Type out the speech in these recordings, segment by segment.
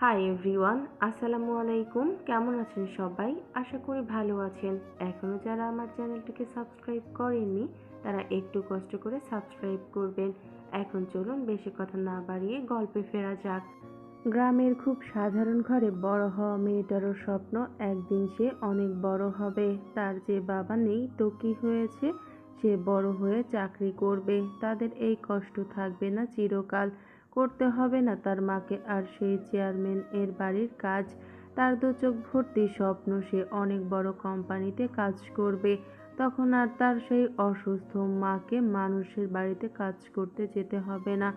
Hi everyone, আসসালামু আলাইকুম। কেমন আছেন সবাই? আশা করি ভালো আছেন। এখনও যারা আমার চ্যানেলটিকে সাবস্ক্রাইব করেননি তারা একটু কষ্ট করে সাবস্ক্রাইব করবেন। এখন চলুন বেশি কথা না বাড়িয়ে গল্পে ফেরা যাক। গ্রামের খুব সাধারণ ঘরে বড় হওয়া মেয়েটারও স্বপ্ন একদিন সে অনেক বড় হবে। তার যে বাবা নেই তো কি হয়েছে, সে বড় হয়ে চাকরি করবে। তাদের এই কষ্ট থাকবে না চিরকাল। করতে হবে না তার মাকে আর সেই চেয়ারম্যান এর বাড়ির কাজ। তার দু চোখ ভর্তি স্বপ্ন, সে অনেক বড় কোম্পানিতে কাজ করবে। তখন আর তার সেই অসুস্থ মাকে মানুষের বাড়িতে কাজ করতে যেতে হবে না।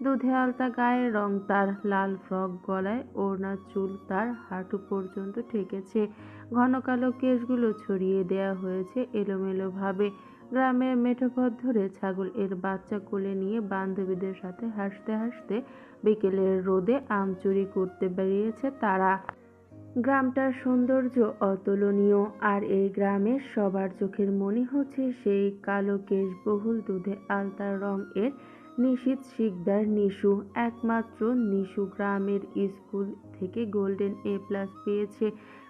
দুধে আলতা গায়ের রং তার, লাল ফ্রক গলায় ওড়না, চুল তার হাঁটু পর্যন্ত ঠেকেছে। ঘন কালো কেশগুলো ছড়িয়ে দেয়া হয়েছে এলোমেলো ভাবে। গ্রামের মেঠো পথ ধরে ছাগল এর বাচ্চা কোলে নিয়ে বান্ধবীদের সাথে হাসতে হাসতে বিকেলের রোদে আম চুরি করতে বেরিয়েছে তারা। গ্রামটার সৌন্দর্য অতুলনীয়, আর এই গ্রামের সবার চোখের মনি হচ্ছে সেই কালো কেশবহুল দুধে আলতার রং এর নিশীথ শিকদার নিশু। একমাত্র নিশু গ্রামের স্কুল থেকে গোল্ডেন A+ পেয়েছে।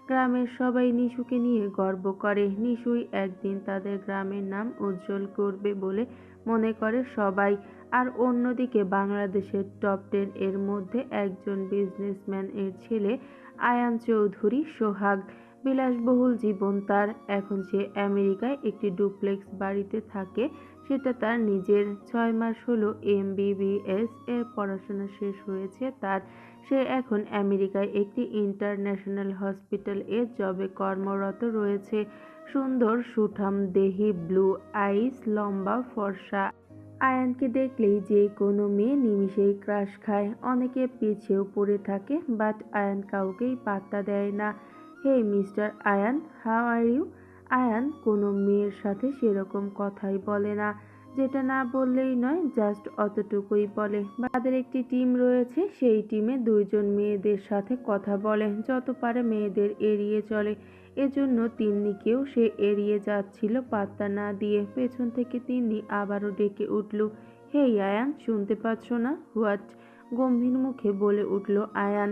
গ্রামের সবাই নিশুকে নিয়ে গর্ব করে। নিশুই একদিন তাদের গ্রামের নাম উজ্জ্বল করবে বলে মনে করে সবাই। আর অন্যদিকে বাংলাদেশের টপ 10 এর মধ্যে একজন বিজনেসম্যান এর ছেলে আয়ান চৌধুরী সোহাগ। বিলাসবহুল জীবন তার। এখন সে আমেরিকায় একটি ডুপ্লেক্স বাড়িতে থাকে। সেটা তার নিজের। 6 মাস হলো MBBS এর পড়াশোনা শেষ হয়েছে তার। সে এখন আমেরিকায় একটি ইন্টারন্যাশনাল হসপিটাল এ জবে কর্মরত রয়েছে। সুন্দর সুঠাম দেহি, ব্লু আইস, লম্বা ফর্সা। আয়ানকে দেখলেই যে কোনো মেয়ে নিমিষেই ক্রাশ খায়। অনেকে পিছেও পড়ে থাকে, বাট আয়ান কাউকেই পাত্তা দেয় না। Hey mister Ayaan, how are you? Ayaan কোনো মেয়ের সাথে সেরকম কথাই বলে না। যেটা না বললেই নয়, জাস্ট অতটুকুই বলে। তাদের একটি টিম রয়েছে, সেই টিমে 2জন মেয়েদের সাথে কথা বলে, যত পারে মেয়েদের এড়িয়ে চলে। এজন্য তিন্নিকেও সে এড়িয়ে যাচ্ছিল পাত্তা না দিয়ে। পেছন থেকে তিন্নি আবারও ডেকে উঠল, হেই আয়ান, শুনতে পাচ্ছ না? হোয়াট? গম্ভীর মুখে বলে উঠল আয়ান।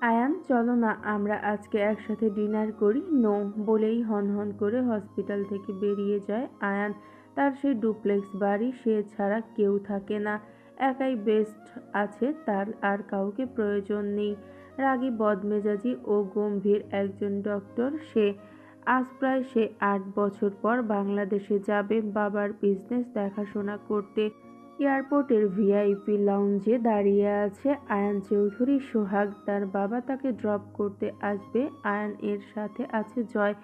আয়ান, চলো না আমরা আজকে একসাথে ডিনার করি। নো বলেই হনহন করে হসপিটাল থেকে বেরিয়ে যায় আয়ান। তার সেই ডুপ্লেক্স বাড়ি, সে ছাড়া কেউ থাকে না। একাই বেস্ট আছে তার, আর কাউকে প্রয়োজন নেই। রাগী, বদমেজাজি ও গম্ভীর একজন ডক্টর সে। আজ প্রায় সে 8 বছর পর বাংলাদেশে যাবে বাবার বিজনেস দেখাশোনা করতে। এয়ারপোর্টের ভিআইপি লাউঞ্জে দাঁড়িয়ে আছে আয়ান চৌধুরী সোহাগ। তার বাবা তাকে ড্রপ করতে আসবে। আয়ান এর সাথে আছে জয়।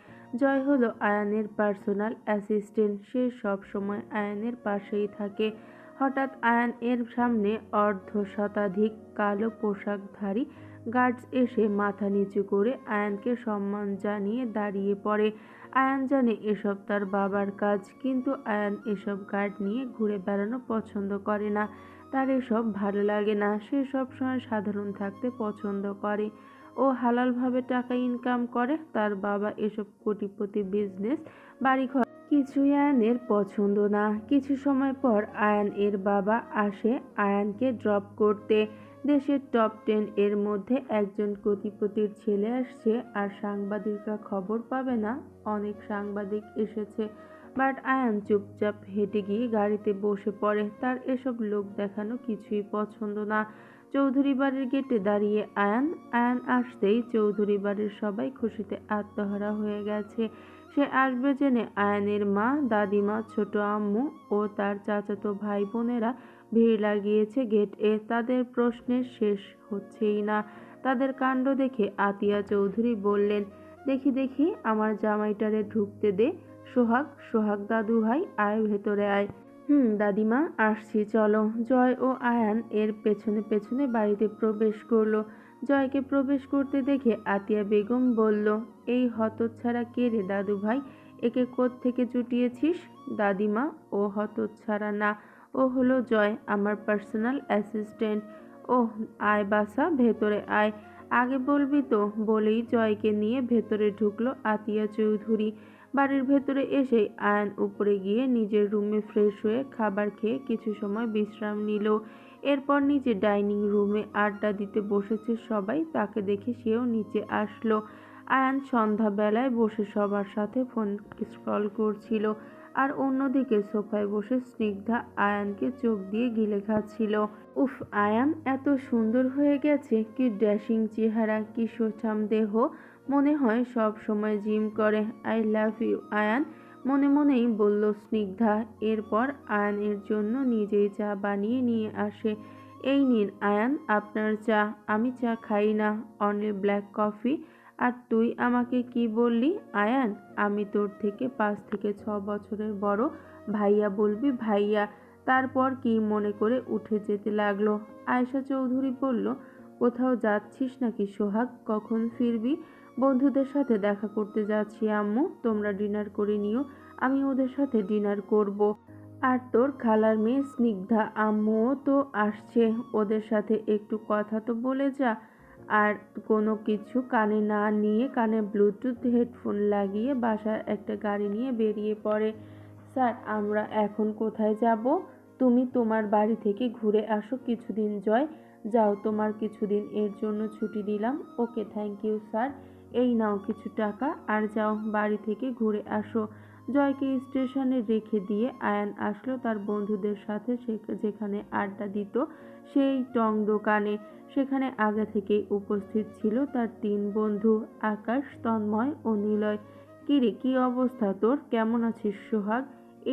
জয় হলো আয়ানের পার্সোনাল অ্যাসিস্ট্যান্ট। সে সব সময় আয়ানের পাশেই থাকে। হঠাৎ আয়ান এর সামনে অর্ধ শতাধিক কালো পোশাকধারী গার্ডস এসে মাথা নিচু করে আয়ানকে সম্মান জানিয়ে দাঁড়িয়ে পড়ে। আয়ান জানে এসব তার বাবার কাজ, কিন্তু আয়ান এসব গার্ড নিয়ে ঘুরে বেড়ানো পছন্দ করে না। তার এসব ভালো লাগে না। সে সবসময় সাধারণ থাকতে পছন্দ করে। ও হালালভাবে টাকা ইনকাম করে। তার বাবা এসব কোটিপতি বিজনেস, বাড়িঘর কিছুই আয়ানের পছন্দ না। কিছু সময় পর আয়ান এর বাবা আসে আয়ানকে ড্রপ করতে। দেশের টপ 10 এর মধ্যে একজন কোটিপতির ছেলে আসছে, আর সাংবাদিকরা খবর পাবে না? অনেক সাংবাদিক এসেছে। বাট আয়ান চুপচাপ হেঁটে গিয়ে গাড়িতে বসে পড়ে। তার এসব লোক দেখানো কিছুই পছন্দ না। চৌধুরী বাড়ির গেটে দাঁড়িয়ে আয়ান। আয়ান আসতেই চৌধুরী বাড়ির সবাই খুশিতে আত্মহারা হয়ে গেছে। সে আসবে জেনে আয়ানের মা, দাদিমা, ছোট আম্মু ও তার চাচাতো ভাই বোনেরা ভিড় লাগিয়েছে গেটে। তাদের প্রশ্নের শেষ হচ্ছেই না। তাদের কাণ্ড দেখে আতিয়া চৌধুরী বললেন, দেখি দেখি আমার জামাইটারে ঢুকতে দে। সোহাগ, সোহাগ দাদু ভাই, আয় ভেতরে আয়। দাদিমা, আসছি চলো। জয় ও আয়ান এর পেছনে পেছনে বাড়িতে প্রবেশ করলো। জয়কে প্রবেশ করতে দেখে আতিয়া বেগম বলল, এই হতচ্ছাড়া কে রে দাদু ভাই? একে কোত্থেকে জুটিয়েছিস? দাদিমা, ও হতচ্ছাড়া না, ও হলো জয়, আমার পার্সোনাল অ্যাসিস্ট্যান্ট। ওহ, আয় বাসা, ভেতরে আয়। আগে বলবি তো। বলেই জয়কে নিয়ে ভেতরে ঢুকলো আতিয়া চৌধুরী। বাড়ির ভেতরে এসেই আয়ান উপরে গিয়ে নিজের রুমে ফ্রেশ হয়ে খাবার খেয়ে কিছু সময় বিশ্রাম নিল। এরপর নিচে ডাইনিং রুমে আড্ডা দিতে বসেছে সবাই, তাকে দেখে সেও নিচে আসলো। আয়ান সন্ধ্যাবেলায় বসে সবার সাথে ফোন স্ক্রল করছিল, আর অন্যদিকে সোফায় বসে স্নিগ্ধা আয়ানকে চোখ দিয়ে গিলে খাচ্ছিল। উফ, আয়ান এত সুন্দর হয়ে গেছে, কি ড্যাশিং চেহারা, কি সোঠাম দেহ, মনে হয় সব সময় জিম করে। আই লাভ ইউ আয়ান, মনে মনেই বলল স্নিগ্ধা। এরপর আয়ানের জন্য নিজেই চা বানিয়ে নিয়ে আসে। এই নিন আয়ান আপনার চা। আমি চা খাই না, অনলি ব্ল্যাক কফি। আর তুই আমাকে কি বললি আয়ান? আমি তোর থেকে 5 থেকে 6 বছরের বড়, ভাইয়া বলবি ভাইয়া। তারপর কি মনে করে উঠে যেতে লাগলো। আয়েশা চৌধুরী বলল, কোথাও যাচ্ছিস নাকি সোহাগ? কখন ফিরবি? বন্ধুদের সাথে দেখা করতে যাচ্ছি আম্মু, তোমরা ডিনার করে নিও, আমি ওদের সাথে ডিনার করব। আর তোর খালার মেয়ে স্নিগ্ধা আম্মুও তো আসছে, ওদের সাথে একটু কথা তো বলে যা। আর কোনো কিছু কানে না নিয়ে কানে ব্লুটুথ হেডফোন লাগিয়ে বাসার একটা গাড়ি নিয়ে বেরিয়ে পড়ে। স্যার আমরা এখন কোথায় যাব? তুমি তোমার বাড়ি থেকে ঘুরে আসো কিছুদিন জয়। যাও, তোমার কিছুদিন এর জন্য ছুটি দিলাম। Okay thank you sir. এই নাও কিছু টাকা, আর যাও বাড়ি থেকে ঘুরে আসো। জয়কে স্টেশনে রেখে দিয়ে আয়ান আসলো তার বন্ধুদের সাথে যেখানে আড্ডা দিত, সেই টং দোকানে। সেখানে আগে থেকেই উপস্থিত ছিল তার 3 বন্ধু, আকাশ, তন্ময় ও নিলয়। কিরে, কি অবস্থা তোর? কেমন আছিস সোহাগ?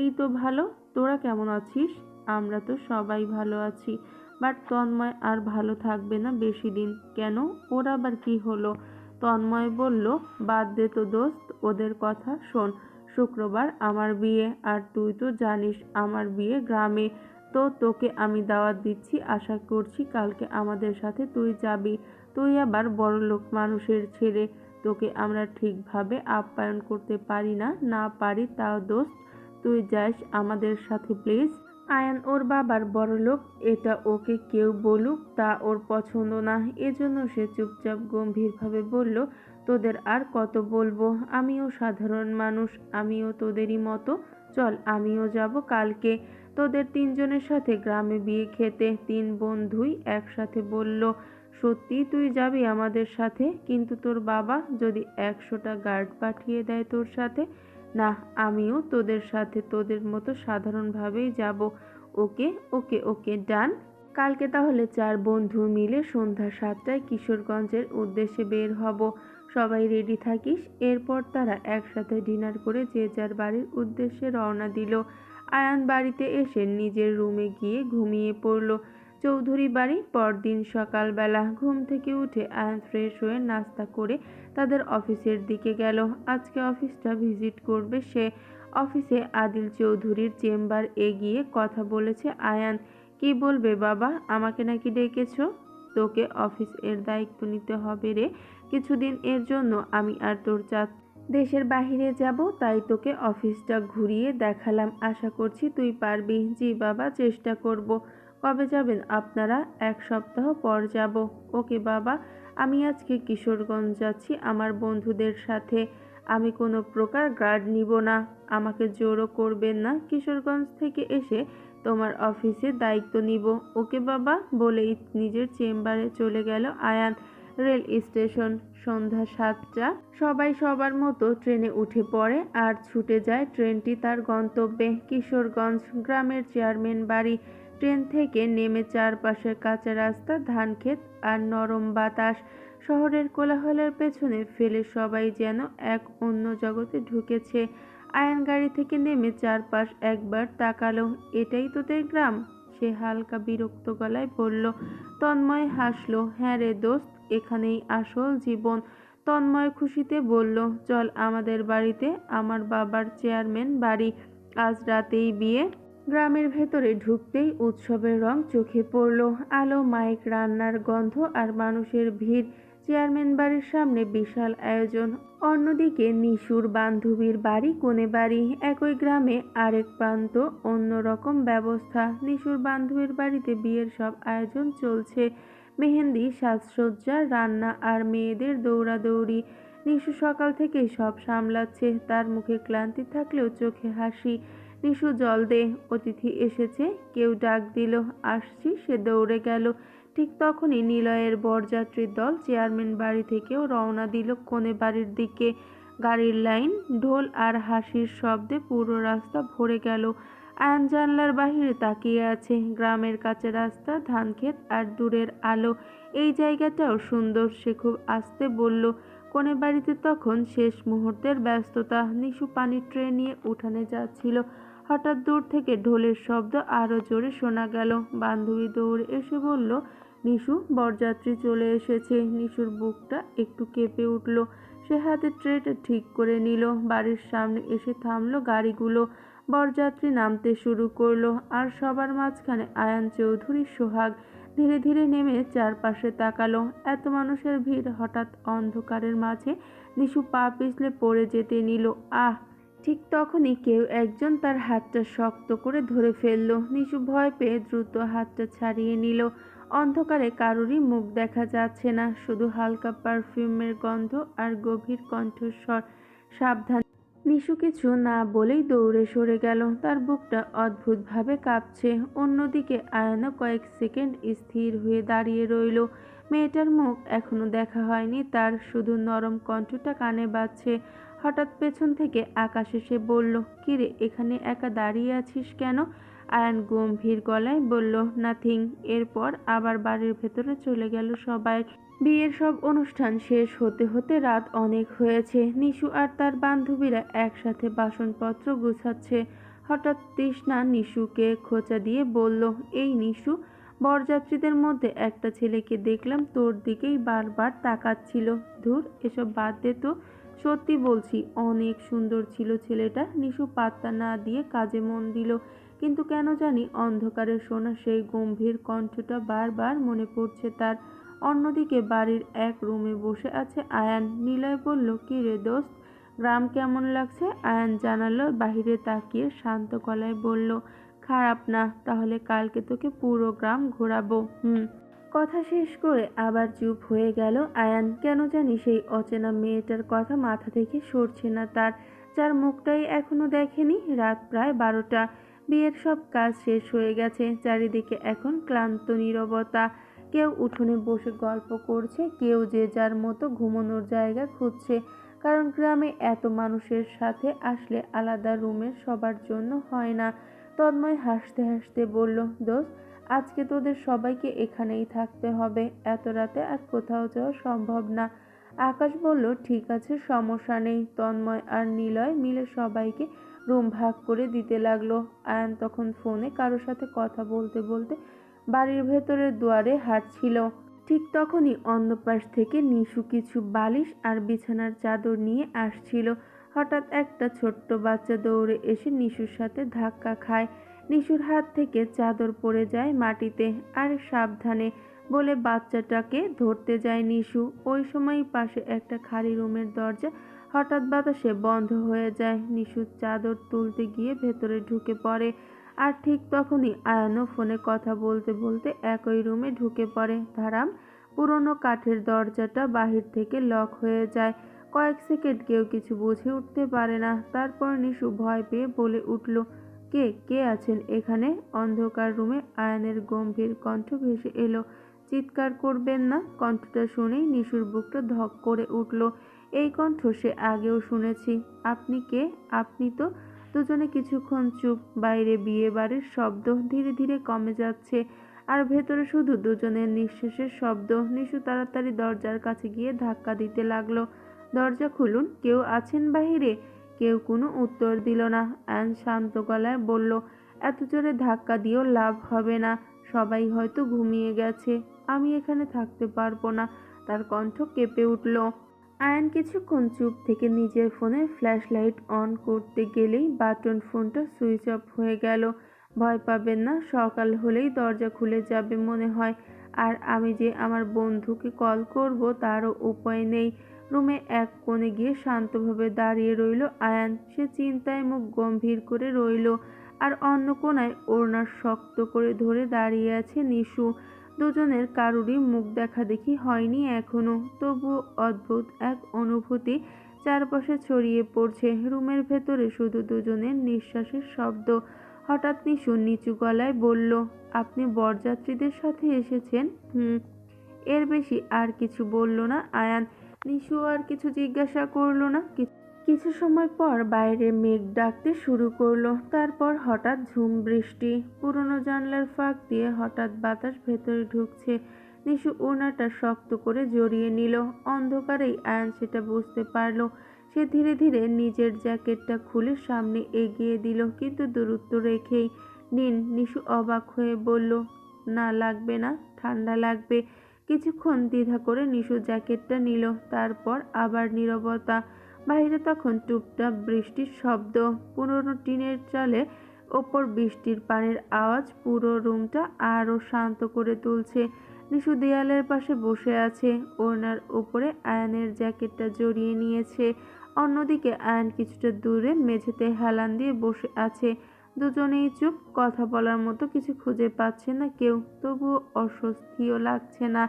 এই তো ভালো, তোরা কেমন আছিস? আমরা তো সবাই ভালো আছি, বাট তন্ময় আর ভালো থাকবে না বেশি দিন। কেন, ওর আবার কি হলো? তন্ময় বলল, বাদ দে তো দোস্ত ওদের কথা, শোন শুক্রবার আমার বিয়ে, আর তুই তো জানিস আমার বিয়ে গ্রামে। তো তোকে আমি দাওয়াত দিচ্ছি, আশা করছি কালকে আমাদের সাথে তুই যাবি। তুই আবার বড়লোক মানুষের ছেলে, তোকে আমরা ঠিকভাবে আপ্যায়ন করতে পারি না। না পারি তাও দোস্ত, তুই যাস আমাদের সাথে প্লিজ। আয়ান ওর বাবার বড়লোক, এটা ওকে কেউ বলুক তা ওর পছন্দ না, এজন্য সে চুপচাপ গম্ভীরভাবে বলল, তোদের আর কত বলবো, আমিও সাধারণ মানুষ, আমিও তোদেরই মতো। চল আমিও যাব কালকে তোদের 3 জনের সাথে গ্রামে বিয়ে খেতে। 3 বন্ধুই একসাথে বলল, সত্যি তুই যাবি আমাদের সাথে? কিন্তু তোর বাবা যদি 100টা গার্ড পাঠিয়ে দেয় তোর সাথে? না, আমিও তোদের সাথে তোদের মতো সাধারণভাবেই যাব। ওকে ওকে ওকে ডান। কালকে তাহলে 4 বন্ধু মিলে সন্ধ্যা 7টায় কিশোরগঞ্জের উদ্দেশ্যে বের হব। সবাই রেডি থাকিস। এরপর তারা একসাথে ডিনার করে যে যার বাড়ির উদ্দেশ্যে রওনা দিল। আয়ান বাড়িতে এসে নিজের রুমে গিয়ে ঘুমিয়ে পড়ল। চৌধুরী বাড়ি। পরদিন সকালবেলা ঘুম থেকে উঠে আয়ান ফ্রেশ হয়ে নাস্তা করে তাদের অফিসের দিকে গেল। আজকে অফিসটা ভিজিট করবে সে। অফিসে আদিল চৌধুরীর চেম্বার এগিয়ে কথা বলেছে আয়ান। কি বলবে বাবা, আমাকে নাকি ডেকেছো? তোকে অফিস এর দায়িত্ব নিতে হবে রে কিছুদিন এর জন্য। আমি আর তোর দেশের বাহিরে যাব, তাই তোকে অফিসটা ঘুরিয়ে দেখালাম। আশা করছি তুই পারবি। জি বাবা, চেষ্টা করব। কবে যাবেন আপনারা? 1 সপ্তাহ পর যাব। ওকে বাবা, আমি আজকে কিশোরগঞ্জ যাচ্ছি আমার বন্ধুদের সাথে। আমি কোনো প্রকার গার্ড নিব না, আমাকে জোরও করবেন না। কিশোরগঞ্জ থেকে এসে তোমার অফিসে দায়িত্ব নিব। ওকে বাবা, বলেই নিজের চেম্বারে চলে গেল আয়ান। Rail station. সন্ধ্যা 7টা। সবাই সবার মতো ট্রেনে উঠে পড়ে আর ছুটে যায় ট্রেনটি তার গন্তব্যে, কিশোরগঞ্জ। গ্রামের চেয়ারম্যান বাড়ি। ট্রেন থেকে নেমে চারপাশের কাঁচা রাস্তা, ধানক্ষেত আর নরম বাতাস শহরের কোলাহলের পেছনে ফেলে সবাই যেন এক অন্য জগতে ঢুকেছে। আয়ান গাড়ি থেকে নেমে চারপাশ একবার তাকালো। এটাই তোদের গ্রাম? সে হালকা বিরক্ত গলায় বলল। তন্ময় হাসলো। হ্যাঁ রে দোস্ত, এখানেই আসল জীবন। তন্ময় খুশিতে বলল, চল আমাদের বাড়িতে, আমার বাবার চেয়ারম্যান বাড়ি। আজ রাতেই বিয়ে। গ্রামের ভেতরে ঢুকতেই উৎসবের রং চোখে পড়ল। আলো, মাইক, রান্নার গন্ধ আর মানুষের ভিড়। চেয়ারম্যান বাড়ির সামনে বিশাল আয়োজন। অন্যদিকে নিশুর বান্ধবীর বাড়ি কোণে বাড়ি। একই গ্রামে আরেক প্রান্ত, অন্যরকম ব্যবস্থা। নিশুর বান্ধবীর বাড়িতে বিয়ের সব আয়োজন চলছে। মেহেন্দি, সাজসজ্জা, রান্না আর মেয়েদের দৌড়াদৌড়ি। নিশু সকাল থেকেই সব সামলাচ্ছে। তার মুখে ক্লান্তি থাকলেও চোখে হাসি। নিশু জল দে, অতিথি এসেছে। কেউ ডাক দিল, আসছি। সে দৌড়ে গেল। ঠিক তখনই নিলয়ের বরযাত্রীর দল চেয়ারম্যান বাড়ি থেকেও রওনা দিল কনে বাড়ির দিকে। গাড়ির লাইন, ঢোল আর হাসির শব্দে পুরো রাস্তা ভরে গেল। আয়ান জানলার বাহিরে তাকিয়ে আছে। গ্রামের কাছে রাস্তা, ধানক্ষেত আর দূরের আলো। এই জায়গাটাও সুন্দর। সে খুব আস্তে বলল, কনে বাড়িতে তখন শেষ মুহূর্তের ব্যস্ততা। নিশু পানির ট্রে নিয়ে উঠানে যাচ্ছিল। হঠাৎ দূর থেকে ঢোলের শব্দ আরো জোরে শোনা গেল। বান্ধবী দৌড়ে এসে বলল, নিশু, বরযাত্রী চলে এসেছে। নিশুর বুকটা একটু কেঁপে উঠল। সে হাতে ট্রেটা ঠিক করে নিল। বাড়ির সামনে এসে থামলো গাড়িগুলো। বরযাত্রী নামতে শুরু করলো। আর সবার মাঝখানে আয়ান চৌধুরী সোহাগ ধীরে ধীরে নেমে চারপাশে তাকালো। এত মানুষের ভিড়। হঠাৎ অন্ধকারের মাঝে নিশু পা পিছলে পড়ে যেতে নিল। আহ! ঠিক তখনই কেউ একজন তার হাতটা শক্ত করে ধরে ফেলল। নিশু ভয় পেয়ে দ্রুত হাতটা ছাড়িয়ে নিল। অন্ধকারে কারোরই মুখ দেখা যাচ্ছে না, শুধু হালকা পারফিউমের গন্ধ আর গভীর কণ্ঠস্বর। সাবধান! নিশু কিছু না বলেই দৌড়ে সরে গেল। তার বুকটা অদ্ভুতভাবে কাঁপছে। অন্যদিকে আয়ানও কয়েক সেকেন্ড স্থির হয়ে দাঁড়িয়ে রইল। মেয়েটার মুখ এখনো দেখা হয়নি তার, শুধু নরম কণ্ঠটা কানে বাজছে। হঠাৎ পেছন থেকে আকাশ এসে বলল, কিরে, এখানে একা দাঁড়িয়ে আছিস কেন? আয়ান গম্ভীর গলায় বলল, নাথিং। এরপর আবার বাড়ির ভেতরে চলে গেল সবাই। বিয়ের সব অনুষ্ঠান শেষ হতে হতে রাত অনেক হয়েছে। নিশু আর তার বান্ধবীরা একসাথে বাসনপত্র গুছাচ্ছে। হঠাৎ তৃষ্ণা নিশুকে খোঁচা দিয়ে বলল, এই নিশু, বরযাত্রীদের মধ্যে একটা ছেলেকে দেখলাম তোর দিকেই বারবার তাকাচ্ছিল। ধুর, এসব বাদ দে তো। সত্যি বলছি, অনেক সুন্দর ছিল ছেলেটা। নিশু পাত্তা না দিয়ে কাজে মন দিল। কিন্তু কেন জানি অন্ধকারে শোনা সেই গম্ভীর কণ্ঠটা বারবার মনে পড়ছে তার। অন্যদিকে বাড়ির এক রুমে বসে আছে আয়ান। নিলয় বলল, কি রে দোস্ত, গ্রাম কেমন লাগছে? আয়ান জানালার বাহিরে তাকিয়ে শান্ত গলায় বলল, খারাপ না। তাহলে কালকে তোকে পুরো গ্রাম ঘোরাবো। কথা শেষ করে আবার চুপ হয়ে গেল আয়ান। কেন জানি সেই অচেনা মেয়েটার কথা মাথা থেকে সরছে না তার, যার মুখটাই এখনো দেখেনি। রাত প্রায় 12টা। বিয়ের সব কাজ শেষ হয়ে গেছে। চারিদিকে এখন ক্লান্ত নীরবতা। কেউ উঠোনে বসে গল্প করছে, কেউ যে যার মতো ঘুমানোর জায়গা খুঁজছে। কারণ গ্রামে এত মানুষের সাথে আসলে আলাদা রুমের সবার জন্য হয় না। তন্ময় হাসতে হাসতে বলল, দোস্ত, আজকে তোদের সবাইকে এখানেই থাকতে হবে। এত রাতে আর কোথাও যাওয়া সম্ভব না। আকাশ বলল, ঠিক আছে, সমস্যা নেই। তন্ময় আর নিলয় মিলে সবাইকে রুম ভাগ করে দিতে লাগলো। আয়ান তখন ফোনে কারোর সাথে কথা বলতে বলতে বাড়ির ভেতরের দুয়ারে হাঁটছিল। ঠিক তখনই অন্য পাশ থেকে নিশু কিছু বালিশ আর বিছানার চাদর নিয়ে আসছিল। হঠাৎ একটা ছোট্ট বাচ্চা দৌড়ে এসে নিশুর সাথে ধাক্কা খায়। নিশুর হাত থেকে চাদর পড়ে যায় মাটিতে। আর সাবধানে বলে বাচ্চাটাকে ধরতে যায় নিশু। ওই সময় পাশে একটা খালি রুমের দরজা হঠাৎ বাতাসে বন্ধ হয়ে যায়। নিশু চাদর তুলতে গিয়ে ভেতরে ঢুকে পড়ে। আর ঠিক তখনই আয়ানও ফোনে কথা বলতে বলতে একই রুমে ঢুকে পড়ে। ধারাম! পুরনো কাঠের দরজাটা বাহির থেকে লক হয়ে যায়। কয়েক সেকেন্ড কেউ কিছু বুঝে উঠতে পারে না। তারপর নিশু ভয় পেয়ে বলে উঠল, কে কে আছেন এখানে? অন্ধকার রুমে আয়ানের গম্ভীর কণ্ঠ ভেসে এলো, চিৎকার করবেন না। কণ্ঠটা শুনেই নিশুর বুকটা ধক করে উঠল। এই কণ্ঠ সে আগেও শুনেছি। আপনি কে? আপনি তো। দুজনে কিছুক্ষণ চুপ। বাইরে বিয়ে বাড়ির শব্দ ধীরে ধীরে কমে যাচ্ছে, আর ভেতরে শুধু দুজনের নিঃশ্বাসের শব্দ। নিশু তাড়াতাড়ি দরজার কাছে গিয়ে ধাক্কা দিতে লাগলো, দরজা খুলুন, কেউ আছেন বাহিরে? কেউ কোনো উত্তর দিল না। আয়ান শান্ত গলায় বলল, এত জোরে ধাক্কা দিয়েও লাভ হবে না, সবাই হয়তো ঘুমিয়ে গেছে। আমি এখানে থাকতে পারবো না। তার কণ্ঠ কেঁপে উঠল। আয়ান কিছুক্ষণ চুপ থেকে নিজের ফোনের ফ্ল্যাশ লাইট অন করতে গেলেই বাটন ফোনটা সুইচ অফ হয়ে গেল। ভয় পাবেন না, সকাল হলেই দরজা খুলে যাবে মনে হয়। আর আমি যে আমার বন্ধুকে কল করব তারও উপায় নেই। রুমে এক কোণে গিয়ে শান্তভাবে দাঁড়িয়ে রইল আয়ান। সে চিন্তায় মুখ গম্ভীর করে রইল। আর অন্য কোণায় ওড়না শক্ত করে ধরে দাঁড়িয়ে আছে নিশু। দুজনের কারুরই মুখ দেখাদেখি হয়নি এখনো, তবুও অদ্ভুত এক অনুভূতি চারপাশে ছড়িয়ে পড়ছে। রুমের ভেতরে শুধু দুজনের নিঃশ্বাসের শব্দ। হঠাৎ নিশু নিচু গলায় বলল, আপনি বরযাত্রীদের সাথে এসেছেন? হুম। এর বেশি আর কিছু বলল না আয়ান। নিশু আর কিছু জিজ্ঞাসা করলো না। কিছু সময় পর বাইরে মেঘ ডাকতে শুরু করলো। তারপর হঠাৎ ঝুম বৃষ্টি। পুরনো জানলার ফাঁক দিয়ে হঠাৎ বাতাস ভেতরে ঢুকছে। নিশু ওড়নাটা শক্ত করে জড়িয়ে নিল। অন্ধকারেই আয়ান সেটা বুঝতে পারলো। সে ধীরে ধীরে নিজের জ্যাকেটটা খুলে সামনে এগিয়ে দিল, কিন্তু দূরত্ব রেখেই। নিন। নিশু অবাক হয়ে বলল, না লাগবে না, ঠান্ডা লাগবে। কিছুক্ষণ দ্বিধা করে নিশু জ্যাকেটটা নিল। তারপর আবার নীরবতা। বাইরে তখন টুপটাপ বৃষ্টির শব্দ। পুরনো টিনের চালে ওপর বৃষ্টির পানির আওয়াজ পুরো রুমটা আরো শান্ত করে তুলছে। নিশু দেয়ালের পাশে বসে আছে, ওড়নার উপরে আয়ানের জ্যাকেটটা জড়িয়ে নিয়েছে। অন্যদিকে আয়ান কিছুটা দূরে মেঝেতে হেলান দিয়ে বসে আছে। দুজনেই চুপ, কথা বলার মতো কিছু খুঁজে পাচ্ছে না কেউ। তবুও অস্বস্তিও লাগছে না।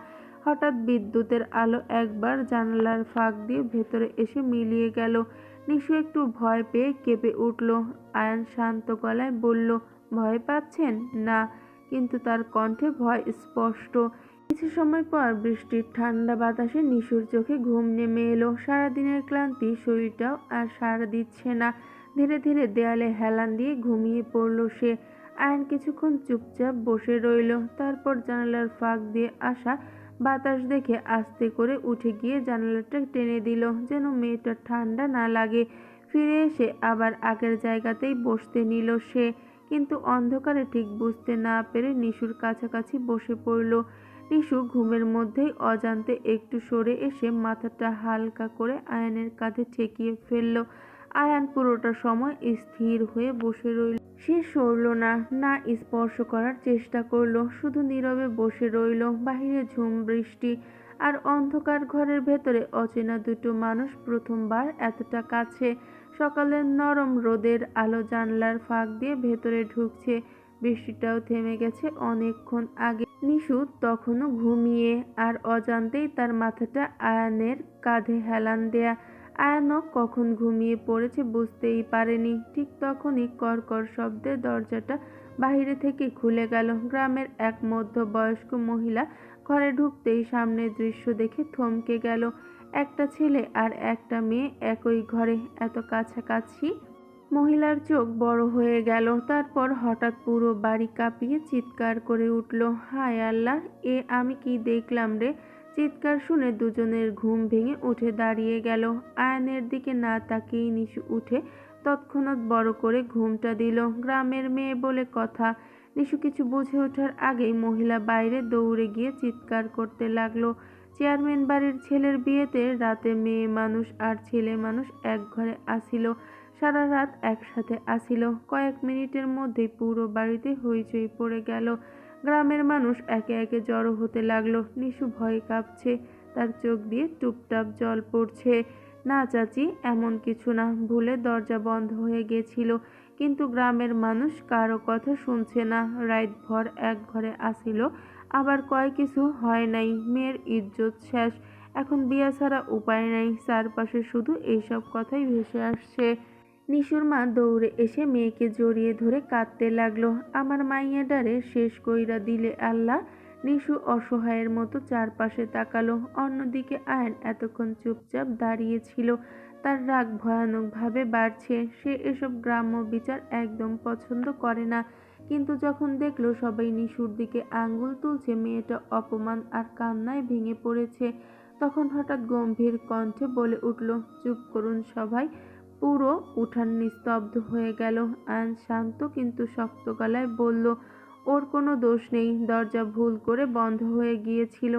হঠাৎ বিদ্যুতের আলো একবার জানালার ফাঁক দিয়ে ভেতরে এসে মিলিয়ে গেল। নিশু একটু ভয় পেয়ে কেঁপে উঠল। আয়ান শান্ত গলায় বলল, ভয় পাচ্ছেন? না, কিন্তু তার কণ্ঠে ভয় স্পষ্ট। কিছু সময় পর বৃষ্টির ঠান্ডা বাতাসে নিশুর চোখে ঘুম নেমে এলো। সারাদিনের ক্লান্তি শরীরটাও আর সাড়া দিচ্ছে না। ধীরে ধীরে দেয়ালে হেলান দিয়ে ঘুমিয়ে পড়ল সে। আয়ান কিছুক্ষণ চুপচাপ বসে রইল। তারপর জানালার ফাঁক দিয়ে আসা বাতাস দেখে আস্তে করে উঠে গিয়ে জানালাটা টেনে দিল, যেন মেয়েটার ঠান্ডা না লাগে। ফিরে এসে আবার আগের জায়গাতেই বসতে নিল সে, কিন্তু অন্ধকারে ঠিক বুঝতে না পেরে নিশুর কাছাকাছি বসে পড়ল। নিশু ঘুমের মধ্যেই অজান্তে একটু সরে এসে মাথাটা হালকা করে আয়ানের কাঁধে ঠেকিয়ে ফেলল। আয়ান পুরোটা সময় স্থির হয়ে বসে রইল। সে সরল না, না স্পর্শ করার চেষ্টা করলো, শুধু নীরবে বসে রইল। বাহিরে ঝুম বৃষ্টি, আর অন্ধকার ঘরের ভেতরে অচেনা দুটো মানুষ প্রথমবার এতটা কাছে। সকালের নরম রোদের আলো জানলার ফাঁক দিয়ে ভেতরে ঢুকছে। বৃষ্টিটাও থেমে গেছে অনেকক্ষণ আগে। নিশু তখনও ঘুমিয়ে, আর অজান্তেই তার মাথাটা আয়ানের কাঁধে হেলান দেয়া। আয়ানও কখন ঘুমিয়ে পড়েছে বুঝতেই পারেনি। ঠিক তখনই কড়কড় শব্দে দরজাটা বাহিরে থেকে খুলে গেল। গ্রামের এক মধ্যবয়স্ক মহিলা ঘরে ঢুকতেই সামনের দৃশ্য দেখে থমকে গেল। একটা ছেলে আর একটা মেয়ে একই ঘরে, এত কাছাকাছি। মহিলার চোখ বড় হয়ে গেল। তারপর হঠাৎ পুরো বাড়ি কাঁপিয়ে চিৎকার করে উঠল, হায় আল্লাহ, এ আমি কি দেখলাম রে! চিৎকার শুনে দুজনের ঘুম ভেঙে উঠে দাঁড়িয়ে গেল। আয়ানের দিকে না তাকিয়েই নিশু উঠে তৎক্ষণাৎ বড় করে ঘুমটা দিল। গ্রামের মেয়ে বলে কথা। নিশু কিছু বুঝে ওঠার আগেই মহিলা বাইরে দৌড়ে গিয়ে চিৎকার করতে লাগলো, চেয়ারম্যান বাড়ির ছেলের বিয়েতে রাতে মেয়ে মানুষ আর ছেলে মানুষ এক ঘরে আসিল, সারা রাত একসাথে আসিল। কয়েক মিনিটের মধ্যেই পুরো বাড়িতে হইচই পড়ে গেল। গ্রামের মানুষ একে একে জড়ো হতে লাগলো। নিশু ভয়ে কাঁপছে, তার চোখ দিয়ে টুপটাপ জল পড়ছে। না চাচি, এমন কিছু না, ভুলে দরজা বন্ধ হয়ে গেছিল। কিন্তু গ্রামের মানুষ কারো কথা শুনছে না। রাতভর এক ঘরে আসিল, আবার কয় কিছু হয় নাই, মেয়ের ইজ্জত শেষ, এখন বিয়া ছাড়া উপায় নাই। চারপাশে শুধু এইসব কথাই ভেসে আসছে। নিশুর মা দৌড়ে এসে মেয়েকে জড়িয়ে ধরে কাঁদতে লাগলো, আমার মাইয়াডারে শেষ কইরা দিলে আল্লাহ। নিশু অসহায়ের মতো চারপাশে তাকালো। অন্যদিকে আয়ন এতক্ষণ চুপচাপ দাঁড়িয়ে ছিল। তার রাগ ভয়ানকভাবে বাড়ছে। সে এসব গ্রাম্য বিচার একদম পছন্দ করে না, কিন্তু যখন দেখলো সবাই নিশুর দিকে আঙ্গুল তুলছে, মেয়েটা অপমান আর কান্নায় ভেঙে পড়েছে, তখন হঠাৎ গম্ভীর কণ্ঠে বলে উঠল, চুপ করুন সবাই। পুরো উঠান নিস্তব্ধ হয়ে গেল। আয়ান শান্ত কিন্তু শক্ত গলায় বলল, ওর কোনো দোষ নেই, দরজা ভুল করে বন্ধ হয়ে গিয়েছিল।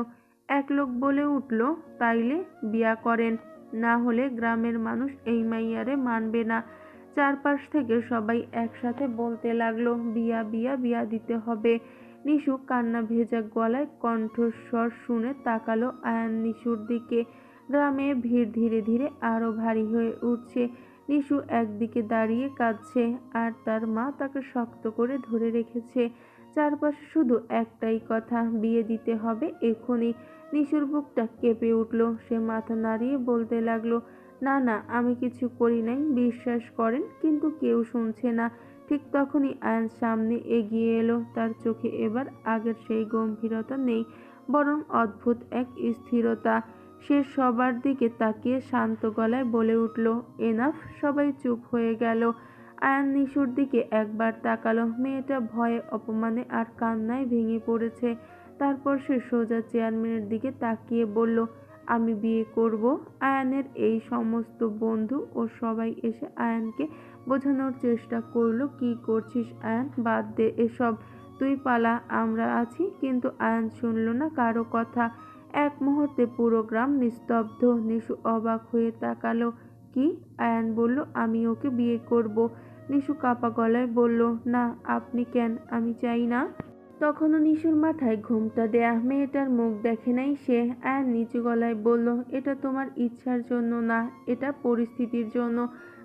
এক লোক বলে উঠল, তাইলে বিয়া করেন, না হলে গ্রামের মানুষ এই মাইয়ারে মানবে না। চারপাশ থেকে সবাই একসাথে বলতে লাগলো, বিয়া বিয়া বিয়া দিতে হবে। নিশু কান্না ভেজা গলায় কণ্ঠস্বর শুনে তাকালো আয়ান নিশুর দিকে। গ্রামে ভিড় ধীরে ধীরে আরো ভারী হয়ে উঠছে। নিশু একদিকে দাঁড়িয়ে কাঁদছে, আর তার মা তাকে শক্ত করে ধরে রেখেছে। চারপাশে শুধু একটাই কথা, বিয়ে দিতে হবে এখনই। নিশুর বুকটা কেঁপে উঠল। সে মাথা নাড়িয়ে বলতে লাগলো, না না, আমি কিছু করি নাই, বিশ্বাস করেন। কিন্তু কেউ শুনছে না। ঠিক তখনই আয়ান সামনে এগিয়ে এলো। তার চোখে এবার আগের সেই গম্ভীরতা নেই, বরং অদ্ভুত এক স্থিরতা। সে সবার দিকে তাকিয়ে শান্ত গলায় বলে উঠল, এনাফ। সবাই চুপ হয়ে গেল। আয়ান নিশুর দিকে একবার তাকালো। মেয়েটা ভয়ে, অপমানে আর কান্নায় ভেঙে পড়েছে। তারপর সে সোজা চেয়ারম্যানের দিকে তাকিয়ে বলল, আমি বিয়ে করব। আয়ানের এই সমস্ত বন্ধু ও সবাই এসে আয়ানকে বোঝানোর চেষ্টা করলো, কি করছিস আয়ান, বাদ দে এসব, তুই পালা, আমরা আছি। কিন্তু আয়ান শুনল না কারো কথা। এক মুহূর্তে পুরো গ্রাম নিস্তব্ধ। নিশু অবাক হয়ে তাকালো। কি? আয়ান বলল, আমি ওকে বিয়ে করব। নিশু কাপা গলায় বলল, না। আপনি কেন? আমি চাই না। তখনও নিশুর মাথায় ঘোমটা দেয়া। মেয়েটার মুখ দেখে নাই সে। আয়ান নিচু গলায় বলল, এটা তোমার ইচ্ছার জন্য না, এটা পরিস্থিতির জন্য।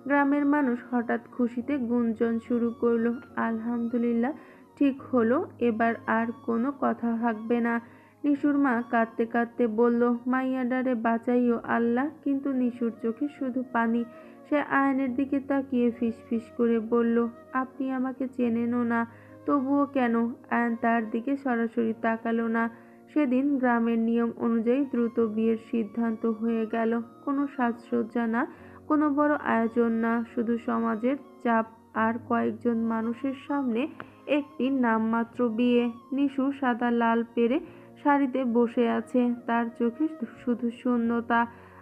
গ্রামের মানুষ হঠাৎ খুশিতে গুঞ্জন শুরু করলো, আলহামদুলিল্লাহ, ঠিক হলো, এবার আর কোনো কথা থাকবে না। নিশুর মা কাঁদতে কাঁদতে বলল, মাইয়াডারে বাঁচাইও আল্লাহ। কিন্তু নিশুর চোখে শুধু পানি। সে আয়ানের দিকে তাকিয়ে ফিসফিস করে বলল, আপনি আমাকে চেনেনও না, তবুও কেন? আয়ান তার দিকে সরাসরি তাকালো না। সেদিন গ্রামের নিয়ম অনুযায়ী দ্রুত বিয়ের সিদ্ধান্ত হয়ে গেল। কোনো সাজসজ্জা না, কোনো বড় আয়োজন না, শুধু সমাজের চাপ আর কয়েকজন মানুষের সামনে একটি নামমাত্র বিয়ে। নিশু সাদা লাল পেরে শাড়িতে বসে আছে, তার চোখে শুধু শূন্যতা।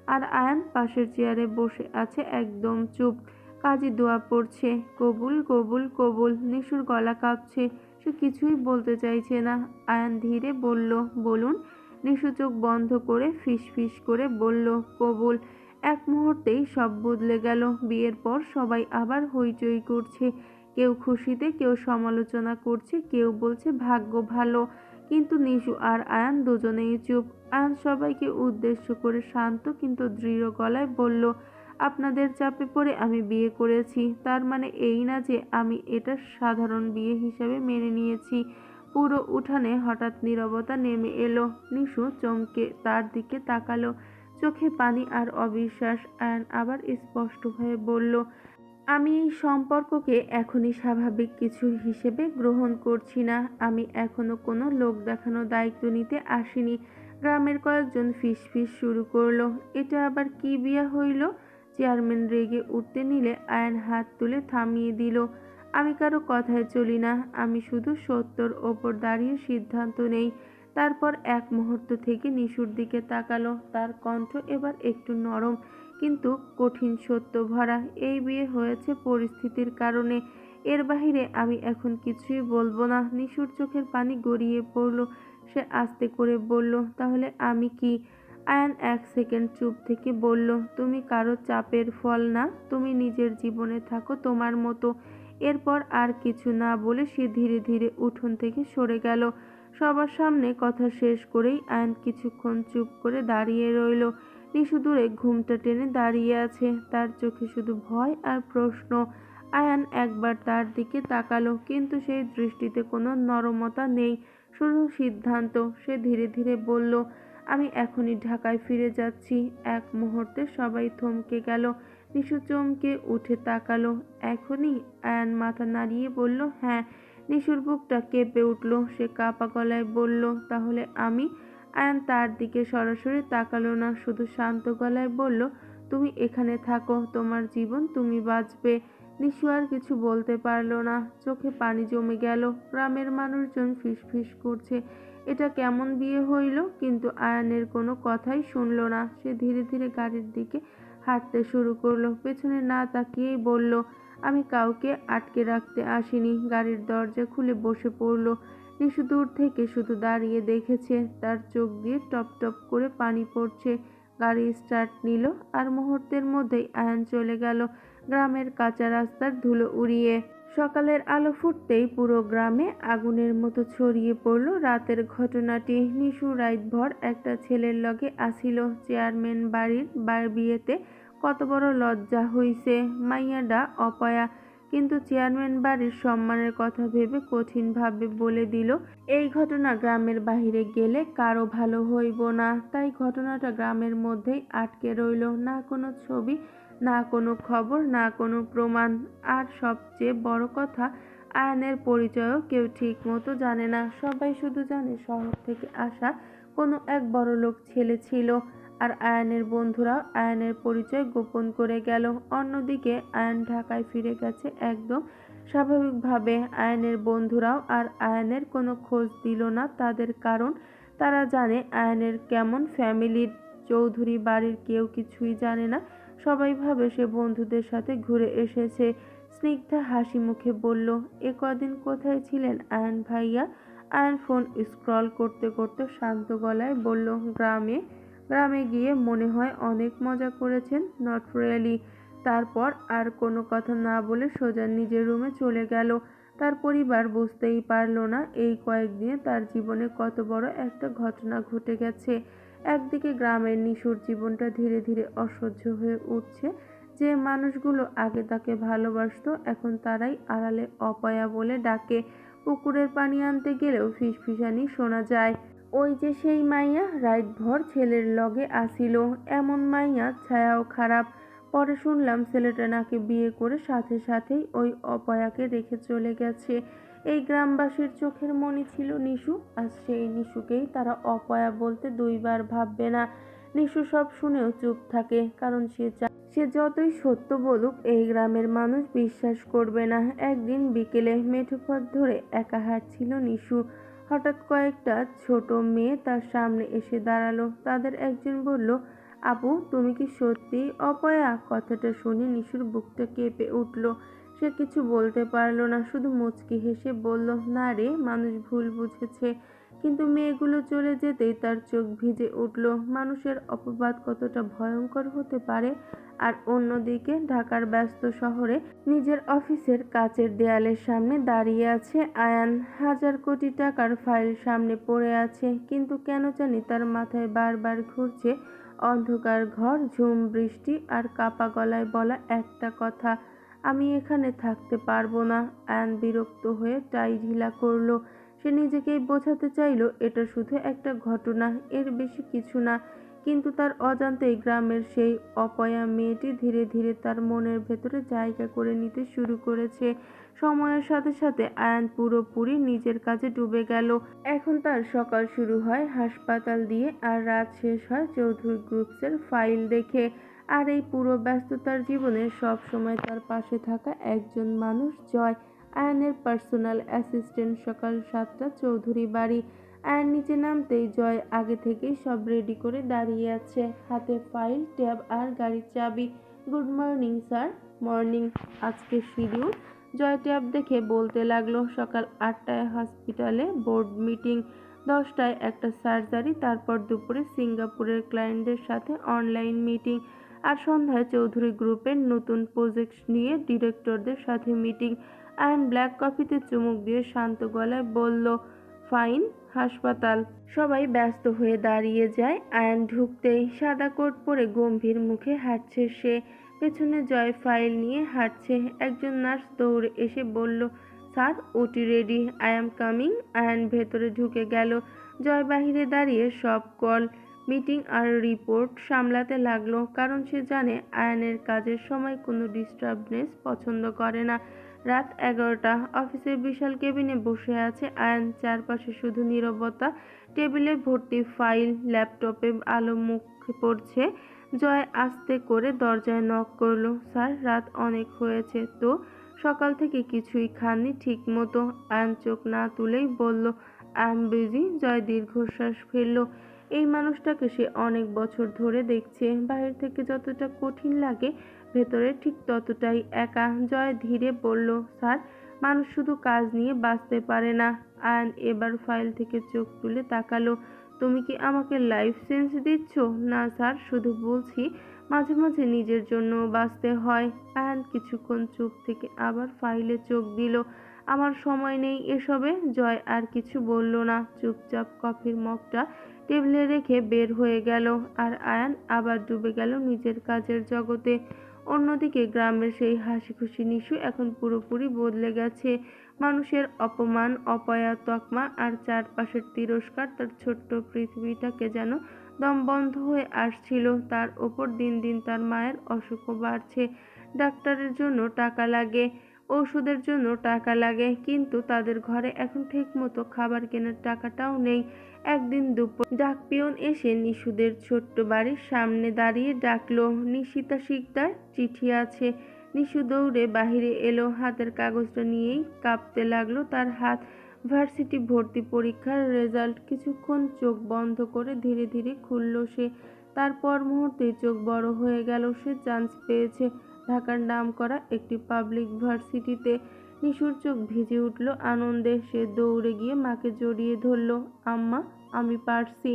আর আয়ান পাশের চেয়ারে বসে আছে একদম চুপ, কাজী দোয়া পড়ছে, কবুল কবুল কবুল। নিশুর গলা কাঁপছে, সে কিছুই বলতে চাইছে না। আয়ান ধীরে বলল, বলুন। নিশু চোখ বন্ধ করে ফিসফিস করে বলল, কবুল। এক মুহূর্তেই সব বদলে গেল। বিয়ের পর সবাই আবার হইচই করছে। কেউ খুশিতে, কেউ সমালোচনা করছে, কেউ বলছে ভাগ্য ভালো। কিন্তু নিশু আর আয়ান দুজনেই চুপ। আয়ান সবাইকে উদ্দেশ্য করে শান্ত কিন্তু দৃঢ় গলায় বলল, আপনাদের চাপে পড়ে আমি বিয়ে করেছি, তার মানে এই না যে আমি এটা সাধারণ বিয়ে হিসেবে মেনে নিয়েছি। পুরো উঠানে হঠাৎ নীরবতা নেমে এলো। নিশু চমকে তার দিকে তাকালো, চোখে পানি আর অবিশ্বাস। আয়ান আবার স্পষ্ট হয়ে বলল, আমি এই সম্পর্ককে এখনই স্বাভাবিক কিছু হিসেবে গ্রহণ করছি না। আমি এখনো কোনো লোক দেখানো দায়িত্ব নিতে আসিনি। গ্রামের কয়েকজন ফিসফিস শুরু করলো, এটা আবার কি বিয়ে হইল? চেয়ারম্যান রেগে উঠতে নিলে আয়ান হাত তুলে থামিয়ে দিল, আমি কারো কথায় চলি না, আমি শুধু সত্যর ওপর দাঁড়িয়ে সিদ্ধান্ত নেই। তারপর এক মুহূর্ত থেকে নিশুর দিকে তাকালো, তার কণ্ঠ এবার একটু নরম কিন্তু কঠিন সত্য ভরা। এই বিয়ে হয়েছে পরিস্থিতির কারণে, এর বাহিরে আমি এখন কিছুই বলবো না। নিশুর চোখের পানি গড়িয়ে পড়ল। সে আস্তে করে বলল, তাহলে আমি কি? আয়ান এক সেকেন্ড চুপ থেকে বলল, তুমি কারো চাপের ফল না, তুমি নিজের জীবনে থাকো তোমার মতো। এরপর আর কিছু না বলে সে ধীরে ধীরে উঠোন থেকে সরে গেল। সবার সামনে কথা শেষ করেই আয়ান কিছুক্ষণ চুপ করে দাঁড়িয়ে রইল। নিশু দূরে ঘুমটা টেনে দাঁড়িয়ে আছে, তার চোখে শুধু ভয় আর প্রশ্ন। আয়ান একবার তার দিকে তাকালো, কিন্তু সেই দৃষ্টিতে কোনো নরমতা নেই, শুধু সিদ্ধান্ত। সে ধীরে ধীরে বলল, আমি এখনই ঢাকায় ফিরে যাচ্ছি। এক মুহূর্তে সবাই থমকে গেল। নিশু চমকে উঠে তাকালো, এখনই? আয়ান মাথা নাড়িয়ে বলল, হ্যাঁ। নিশুর বুকটা কেঁপে উঠল। সে কাঁপা গলায় বলল, তাহলে আমি? আয়ান তার দিকে সরাসরি তাকালো না, শুধু শান্ত গলায় বলল, তুমি এখানে থাকো, তোমার জীবন তুমি বাঁচবে। নিশু আর কিছু বলতে পারল না, চোখে পানি জমে গেল। গ্রামের মানুষজন ফিসফিস করছে, এটা কেমন বিয়ে হইল? কিন্তু আয়ানের কোনো কথাই শুনল না। সে ধীরে ধীরে গাড়ির দিকে হাঁটতে শুরু করলো, পেছনে না তাকিয়েই বলল, আমি কাউকে আটকে রাখতে আসিনি। গাড়ির দরজা খুলে বসে পড়ল। নিশু দূর থেকে শুধু দাঁড়িয়ে দেখেছে, তার চোখ দিয়ে টপ টপ করে পানি পড়ছে। গাড়ি স্টার্ট নিল, আর মুহূর্তের মধ্যেই আয়ান চলে গেল গ্রামের কাঁচা রাস্তার ধুলো উড়িয়ে। সকালের আলো ফুটতেই পুরো গ্রামে আগুনের মতো ছড়িয়ে পড়ল রাতের ঘটনাটি। নিশু রাতভর একটা ছেলের লগে আসিল। চেয়ারম্যান বাড়ির বিয়েতে কত বড় লজ্জা হইছে। মাইয়াডা অপয়া, কিন্তু চেয়ারম্যান বাড়ির সম্মানের কথা ভেবে কঠিনভাবে বলে দিল, এই ঘটনা গ্রামের বাহিরে গেলে কারো ভালো হইব না। তাই ঘটনাটা গ্রামের মধ্যেই আটকে রইল, না কোনো ছবি, না কোনো খবর, না কোনো প্রমাণ। আর সবচেয়ে বড় কথা, আয়ানের পরিচয়ও কেউ ঠিক মতো জানে না। সবাই শুধু জানে শহর থেকে আসা কোনো এক বড়লোক ছেলে ছিল। আর আয়ানের বন্ধুরাও আয়ানের পরিচয় গোপন করে গেল। অন্যদিকে আয়ান ঢাকায় ফিরে গেছে একদম স্বাভাবিকভাবে। আয়ানের বন্ধুরাও আর আয়ানের কোনো খোঁজ দিল না। তাদের কারণ তারা জানে আয়ানের কেমন ফ্যামিলির। চৌধুরী বাড়ির কেউ কিছুই জানে না। সবাই ভাবে সে বন্ধুদের সাথে ঘুরে এসেছে। স্নিগ্ধা হাসি মুখে বলল, এ কদিন কোথায় ছিলেন আয়ান ভাইয়া? আয়ান ফোন স্ক্রল করতে করতে শান্ত গলায় বলল, গ্রামে। গ্রামে গিয়ে মনে হয় অনেক মজা করেছেন। Not really. তারপর আর কোনো কথা না বলে সোজা নিজের রুমে চলে গেল। তার পরিবার বুঝতেই পারল না এই কয়েকদিনে তার জীবনে কত বড় একটা ঘটনা ঘটে গেছে। একদিকে গ্রামের নিশুর জীবনটা ধীরে ধীরে অসহ্য হয়ে উঠছে। যে মানুষগুলো আগে তাকে ভালোবাসতো এখন তারাই আড়ালে অপয়া বলে ডাকে। পুকুরের পানি আনতে গেলেও ফিসফিসানি শোনা যায়। ওই যে সেই মাইয়া রাইতভর ছেলের লগে আসিল, এমন মাইয়া ছায়াও খারাপ। পরে শুনলাম ছেলেটা নাকি বিয়ে করে সাথে সাথেই ওই অপয়াকে রেখে চলে গেছে। এই গ্রামবাসীর চোখের মণি ছিল নিশু, আর সেই নিশুকেই তারা অপয়া বলতে দুইবার ভাববে না। নিশু সব শুনেও চুপ থাকে, কারণ সে যতই সত্য বলুক এই গ্রামের মানুষ বিশ্বাস করবে না। একদিন বিকেলে মেঠোপথ ধরে একা হাঁটছিল নিশু। হঠাৎ কয়েকটা ছোট মেয়ে তার সামনে এসে দাঁড়ালো। তাদের একজন বলল, আপু তুমি কি সত্যিই অপয়া? কথাটা শুনে নিশুর বুকটা কেঁপে উঠল। সে কিছু বলতে পারল না, শুধু মুচকি হেসে বলল, না রে, মানুষ ভুল বুঝেছে। কিন্তু মেয়েগুলো চলে যেতেই তার চোখ ভিজে উঠল। মানুষের অপবাদ কতটা ভয়ঙ্কর হতে পারে। আর অন্যদিকে ঢাকার ব্যস্ত শহরে নিজের অফিসের কাচের দেয়ালের সামনে দাঁড়িয়ে আছে আয়ান। হাজার কোটি টাকার ফাইল সামনে পড়ে আছে, কিন্তু কেন জানি তার মাথায় বারবার ঘুরছে অন্ধকার ঘর, ঝুম বৃষ্টি আর কাপা গলায় বলা একটা কথা, আমি এখানে থাকতে পারবো না। আয়ান বিরক্ত হয়ে টাই ঢিলা করলো। সে নিজেকেই বোঝাতে চাইলো এটা শুধু একটা ঘটনা, এর বেশি কিছু না। কিন্তু তার অজান্তেই গ্রামের সেই অপয়া মেয়েটি ধীরে ধীরে তার মনের ভেতরে জায়গা করে নিতে শুরু করেছে। সময়ের সাথে সাথে আয়ান পুরোপুরি নিজের কাজে ডুবে গেল। এখন তার সকাল শুরু হয় হাসপাতাল দিয়ে, আর রাত শেষ হয় চৌধুরী গ্রুপসের ফাইল দেখে। আর এই পুরো ব্যস্ততার জীবনে সব সময় তার পাশে থাকা একজন মানুষ, জয়, আয়ানের পার্সোনাল অ্যাসিস্ট্যান্ট। সকাল 7টা, চৌধুরী বাড়ি। আয়ান নিচে নামতেই জয় আগে থেকেই সব রেডি করে দাঁড়িয়ে আছে, হাতে ফাইল, ট্যাব আর গাড়ির চাবি। Good morning sir. মর্নিং। আজকে শিডিউল? জয় ট্যাব দেখে বলতে লাগলো, সকাল 8টায় হসপিটালে বোর্ড মিটিং, 10টায় একটা সার্জারি, তারপর দুপুরে সিঙ্গাপুরের ক্লায়েন্টদের সাথে অনলাইন মিটিং, আর সন্ধ্যায় চৌধুরী গ্রুপের নতুন প্রজেক্ট নিয়ে ডিরেক্টরদের সাথে মিটিং। আয়ান ব্ল্যাক কফিতে চুমুক দিয়ে শান্ত গলায় বলল, ফাইন। হাসপাতাল। সবাই ব্যস্ত হয়ে দাঁড়িয়ে যায়। আয়ান ঢুকতেই সাদা কোট পরে গম্ভীর মুখে হাঁটছে সে। পেছনে জয় ফাইল নিয়ে হাঁটছে। একজন নার্স দৌড়ে এসে বলল, sir OT ready, I am coming. Ayaan ভেতরে ঢুকে গেল। জয় বাহিরে দাঁড়িয়ে সব কল, মিটিং আর রিপোর্ট সামলাতে লাগলো, কারণ সে জানে আয়ানের কাজের সময় কোনো ডিস্টার্বনেস পছন্দ করে না। রাত 11টা। অফিসের বিশাল কেবিনে বসে আছে আয়ান। চারপাশে শুধু নীরবতা। টেবিলে ভর্তি ফাইল, ল্যাপটপে আলো মুখে পড়ছে। জয় আস্তে করে দরজায় নক করলো, স্যার রাত অনেক হয়েছে তো? সকাল থেকে কিছুই খাননি ঠিক মতো। আয়ান চোখ না তুলেই বলল, আই এম বিজি। জয় দীর্ঘশ্বাস ফেলল। এই মানুষটাকে সে অনেক বছর ধরে দেখছে। বাইরে থেকে যতটা কঠিন লাগে, ভেতরে ঠিক ততটাই একা। জয় ধীরে বলল, স্যার মানুষ শুধু কাজ নিয়ে বাঁচতে পারে না। আয়ান এবার ফাইল থেকে চোখ তুলে তাকালো, তুমি কি আমাকে লাইফ সেন্স দিচ্ছ? না স্যার, শুধু বলছি মাঝে মাঝে নিজের জন্য বাঁচতে হয়। আয়ান কিছুক্ষণ চুপ থেকে আবার ফাইলে চোখ দিল। আমার সময় নেই এসবে। জয় আর কিছু বলল না, চুপচাপ কফির মগটা টেবিলে রেখে বের হয়ে গেল। আর আয়ান আবার ডুবে গেল নিজের কাজের জগতে। অন্যদিকে গ্রামের সেই হাসি খুশি নিশু এখন পুরোপুরি বদলে গেছে। মানুষের অপমান, অপয়া, তকমা আর চারপাশের তিরস্কার তার ছোট্ট পৃথিবীটাকে যেন দমবন্ধ হয়ে আসছিল। তার ওপর দিন দিন তার মায়ের অসুখও বাড়ছে। ডাক্তারের জন্য টাকা লাগে, ওষুধের জন্য টাকা লাগে, কিন্তু তাদের ঘরে এখন ঠিকমতো খাবার কেনার টাকাটাও নেই। একদিন দুপুর ডাকপিয়ন এসে নিশুদের ছোট্ট বাড়ির সামনে দাঁড়িয়ে ডাকলো, নিশিতা শিকদার, চিঠি আছে। নিশু দৌড়ে বাহিরে এলো, হাতের কাগজটা নিয়েই কাঁপতে লাগলো তার হাত। ভার্সিটি ভর্তি পরীক্ষার রেজাল্ট। কিছুক্ষণ চোখ বন্ধ করে ধীরে ধীরে খুলল সে। তারপর মুহূর্তেই চোখ বড় হয়ে গেল। সে চান্স পেয়েছে ঢাকার নামকরা একটি পাবলিক ভার্সিটিতে। নিশুর চোখ ভিজে উঠল আনন্দে। সে দৌড়ে গিয়ে মাকে জড়িয়ে ধরল। আম্মা, আমি পারছি।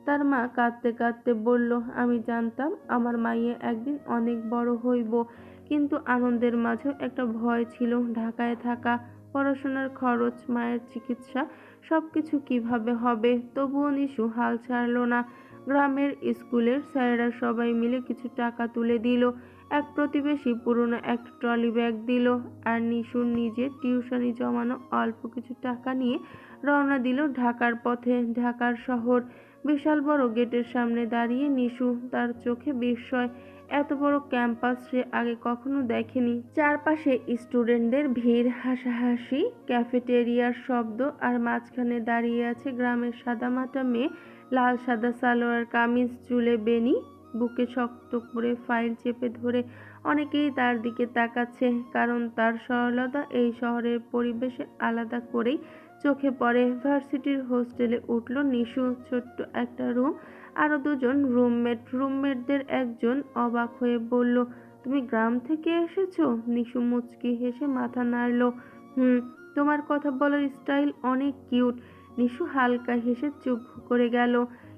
তার মা কাঁদতে কাঁদতে বলল, আমি জানতাম আমার মাইয়া একদিন অনেক বড় হইব, কিন্তু আনন্দের মাঝেও একটা ভয় ছিল। ঢাকায় থাকা, পড়াশোনার খরচ, মায়ের চিকিৎসা, সবকিছু কিভাবে হবে। তবুও নিশু হাল ছাড়ল না। গ্রামের স্কুলের স্যারেরা সবাই মিলে কিছু টাকা তুলে দিল। এক প্রতিবেশী পুরনো একটা ট্রলি ব্যাগ দিল, আর নিশুর নিজের টিউশনি জমানো অল্প কিছু টাকা নিয়ে রওনা দিল ঢাকার পথে। ঢাকার শহর, বিশাল বড় গেটের সামনে দাঁড়িয়ে নিশু, তার চোখে বিস্ময়। এত বড় ক্যাম্পাস সে আগে কখনো দেখেনি। চারপাশে স্টুডেন্টদের ভিড়, হাসাহাসি, ক্যাফেটেরিয়ার শব্দ, আর মাঝখানে দাঁড়িয়ে আছে গ্রামের সাদামাটা মেয়ে, লাল সাদা সালোয়ার কামিজ, চুলে বেনি, বুকে শক্ত করে ফাইল চেপে ধরে। অনেকেই তার দিকে তাকাচ্ছে, কারণ তার সরলতা এই শহরের পরিবেশে আলাদা করেই চোখে পড়ে। ভার্সিটির হোস্টেলে উঠল নিশু। ছোট্ট একটা রুম, আরো দুজন রুমমেট। রুমমেটদের একজন অবাক হয়ে বলল, তুমি গ্রাম থেকে এসেছো? নিশু মুচকি হেসে মাথা নাড়ল। তোমার কথা বলার স্টাইল অনেক কিউট। নিশু হালকা হেসে চুপ করে গেল।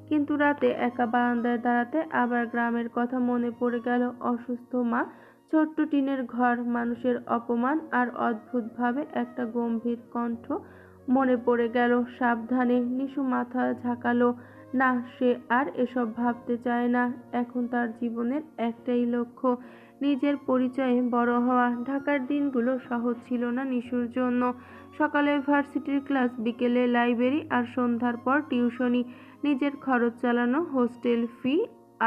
কিন্তু রাতে একা বারান্দায় দাঁড়াতে আবার গ্রামের কথা মনে পড়ে গেল। অসুস্থ মা, ছোট্ট টিনের ঘর, মানুষের অপমান, আর অদ্ভুতভাবে একটা গম্ভীর কণ্ঠ মনে পড়ে গেল। সাবধানে নিশু মাথা ঝাঁকালো। না, সে আর এসব ভাবতে চায় না। এখন তার জীবনের একটাই লক্ষ্য, নিজের পরিচয়ে বড় হওয়া। ঢাকার দিনগুলো সহজ ছিল না নিশুর জন্য। সকালে ভার্সিটির ক্লাস, বিকেলে লাইব্রেরি, আর সন্ধ্যার পর টিউশনি। নিজের খরচ চালানো, হোস্টেল ফি,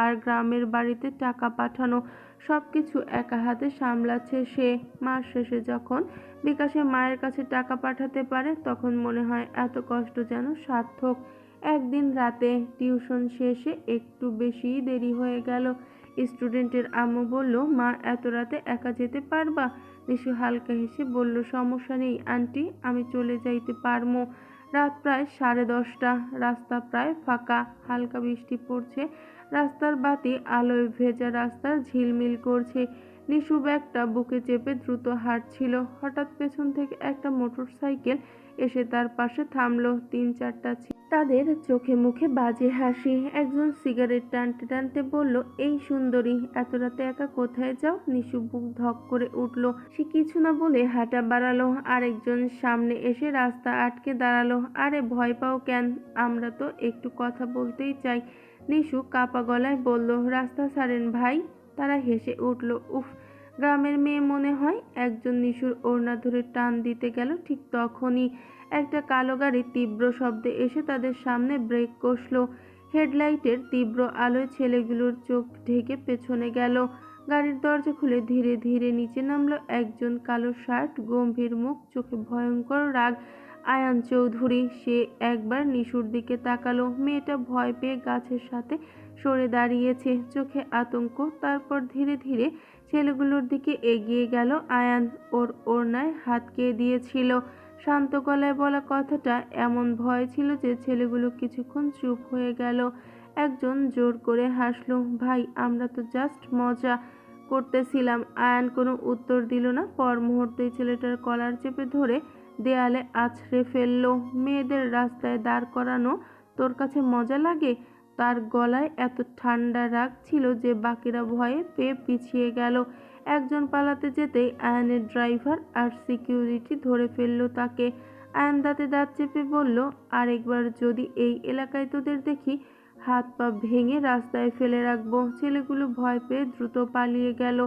আর গ্রামের বাড়িতে টাকা পাঠানো, সবকিছু একা হাতে সামলাচ্ছে সে। মাস শেষে যখন বিকাশে মায়ের কাছে টাকা পাঠাতে পারে, তখন মনে হয় এত কষ্ট যেন সার্থক। একদিন রাতে টিউশন শেষে একটু বেশিই দেরি হয়ে গেল। স্টুডেন্টের আম্মু বলল, মা, এত রাতে একা যেতে পারবা? নিশু হালকা হেসে বলল, সমস্যা নেই আন্টি, আমি চলে যাইতে পারমু। রাত প্রায় 10:30। রাস্তা প্রায় ফাঁকা, হালকা বৃষ্টি পড়ছে। রাস্তার বাতি আলোয় ভেজা রাস্তার ঝিলমিল করছে। নিশু ব্যাগটা বুকে চেপে দ্রুত হাঁটছিল। হঠাৎ পেছন থেকে একটা মোটরসাইকেল এসে তার পাশে থামলো। 3-4টা তাদের চোখে মুখে বাজে হাসি। একজন সিগারেট টানতে টানতে বলল, এই সুন্দরী, এত রাতে একা কোথায় যাও? নিশু বুক ধক করে উঠল। সে কিছু না বলে হাঁটা বাড়ালো। আরেকজন সামনে এসে রাস্তা আটকে দাঁড়ালো। আরে ভয় পাও কেন? আমরা তো একটু কথা বলতেই চাই। নিশু কাপা গলায় বলল, রাস্তা ছাড়েন ভাই। তারা হেসে উঠল। উফ, গ্রামের মেয়ে মনে হয়। একজন নিশুর ওড়না ধরে টান দিতে গেল। ঠিক তখনই একটা কালো গাড়ি তীব্র শব্দে এসে তাদের সামনে ব্রেক কষল। হেডলাইটের তীব্র আলোয় ছেলেগুলোর চোখ ঢেকে পেছনে গেল। গাড়ির দরজা খুলে ধীরে ধীরে নিচে নামলো একজন, কালো শার্ট, গম্ভীর মুখ, চোখে ভয়ঙ্কর রাগ। আয়ান চৌধুরী। সে একবার নিশুর দিকে তাকালো। মেয়েটা ভয় পেয়ে গাছের সাথে সরে দাঁড়িয়েছে, চোখে আতঙ্ক। তারপর ধীরে ধীরে ছেলেগুলোর দিকে এগিয়ে গেল আয়ান। ওর ওড়নায় হাত কে দিয়েছিল। শান্ত গলায় বলা কথাটা এমন ভয় ছিল যে ছেলেগুলো কিছুক্ষণ চুপ হয়ে গেল। একজন জোর করে হাসলো, ভাই, আমরা তো জাস্ট মজা করতেছিলাম। আয়ান কোনো উত্তর দিল না। পর মুহূর্তেই ছেলেটার কলার চেপে ধরে দেয়ালে আছড়ে ফেললো। মেয়েদের রাস্তায় দাঁড় করানো তোর কাছে মজা লাগে? তার গলায় এত ঠান্ডা রাগ ছিল যে বাকিরা ভয়ে পেয়ে পিছিয়ে গেল। একজন পালাতে যেতেই আয়ানের ড্রাইভার আর সিকিউরিটি ধরে ফেললো তাকে। আয়ান দাঁতে দাঁত চেপে বলল, আরেকবার যদি এই এলাকায় তোদের দেখি, হাত পা ভেঙে রাস্তায় ফেলে রাখবো। ছেলেগুলো ভয় পেয়ে দ্রুত পালিয়ে গেল।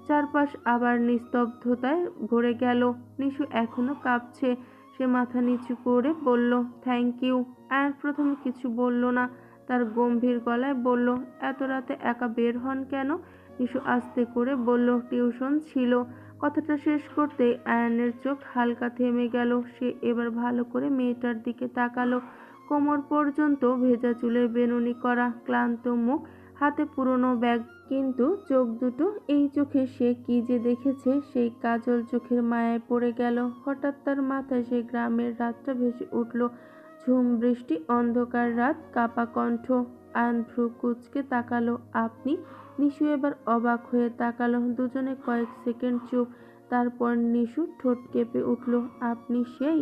চারপাশ আবার নিস্তব্ধতায় ভরে গেল। নিশু এখনো কাঁপছে। সে মাথা নিচু করে বলল, থ্যাংক ইউ। আয়ান প্রথমে কিছু বলল না। তার গম্ভীর গলায় বলল, এত রাতে একা বের হন কেন? নিশু আস্তে করে বলল, টিউশন ছিল। কথাটা শেষ করতেই আয়ানের চোখ হালকা থেমে গেল। সে এবার ভালো করে মেয়েটার দিকে তাকালো। কোমর পর্যন্ত ভেজা চুলের বেনুনি করা, ক্লান্ত মুখ, হাতে পুরনো ব্যাগ। কিন্তু চোখ দুটো, এই চোখে সে কি যে দেখেছে, সেই কাজল চোখের মায়ায় পড়ে গেল। হঠাৎ তার মাথায় সেই গ্রামের রাতটা ভেসে উঠল। ঝুম বৃষ্টি, অন্ধকার রাত, কাপা কণ্ঠ। আয়ান ভ্রু কুঁচকে তাকালো। আপনি? নিশু এবার অবাক হয়ে তাকালো। দুজনে কয়েক সেকেন্ড চুপ। তারপর নিশু ঠোঁট কেঁপে উঠল, আপনি সেই?